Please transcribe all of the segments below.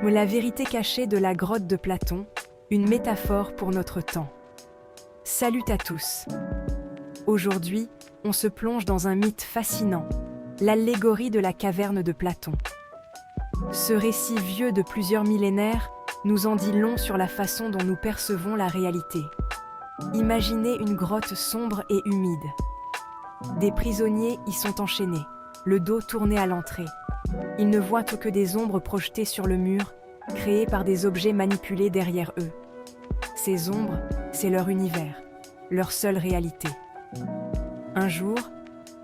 La vérité cachée de la grotte de Platon, une métaphore pour notre temps. Salut à tous. Aujourd'hui, on se plonge dans un mythe fascinant, l'allégorie de la caverne de Platon. Ce récit vieux de plusieurs millénaires nous en dit long sur la façon dont nous percevons la réalité. Imaginez une grotte sombre et humide. Des prisonniers y sont enchaînés, le dos tourné à l'entrée. Ils ne voient que des ombres projetées sur le mur, créées par des objets manipulés derrière eux. Ces ombres, c'est leur univers, leur seule réalité. Un jour,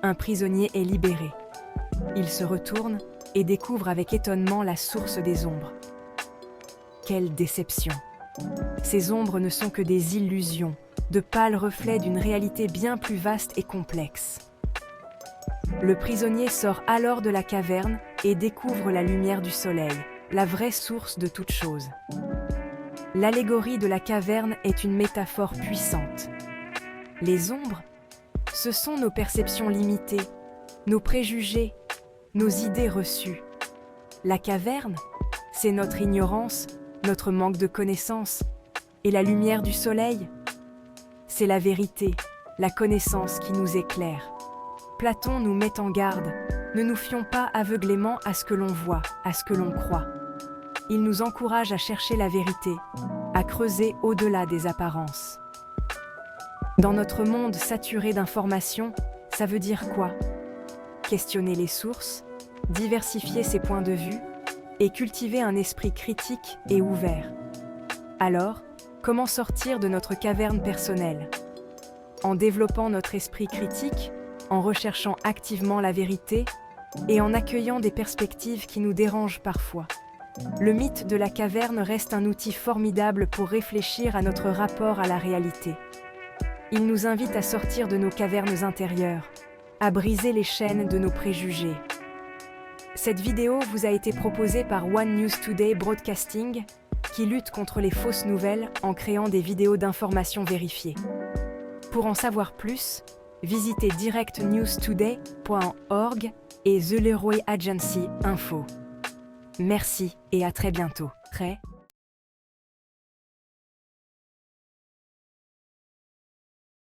un prisonnier est libéré. Il se retourne et découvre avec étonnement la source des ombres. Quelle déception! Ces ombres ne sont que des illusions, de pâles reflets d'une réalité bien plus vaste et complexe. Le prisonnier sort alors de la caverne et découvre la lumière du soleil, la vraie source de toute chose. L'allégorie de la caverne est une métaphore puissante. Les ombres, ce sont nos perceptions limitées, nos préjugés, nos idées reçues. La caverne, c'est notre ignorance, notre manque de connaissances. Et la lumière du soleil, c'est la vérité, la connaissance qui nous éclaire. Platon nous met en garde, ne nous fions pas aveuglément à ce que l'on voit, à ce que l'on croit. Il nous encourage à chercher la vérité, à creuser au-delà des apparences. Dans notre monde saturé d'informations, ça veut dire quoi? Questionner les sources, diversifier ses points de vue et cultiver un esprit critique et ouvert. Alors, comment sortir de notre caverne personnelle? En développant notre esprit critique, en recherchant activement la vérité et en accueillant des perspectives qui nous dérangent parfois. Le mythe de la caverne reste un outil formidable pour réfléchir à notre rapport à la réalité. Il nous invite à sortir de nos cavernes intérieures, à briser les chaînes de nos préjugés. Cette vidéo vous a été proposée par One News Today Broadcasting, qui lutte contre les fausses nouvelles en créant des vidéos d'information vérifiées. Pour en savoir plus, visitez directnewstoday.org et The Leroy Agency Info. Merci et à très bientôt.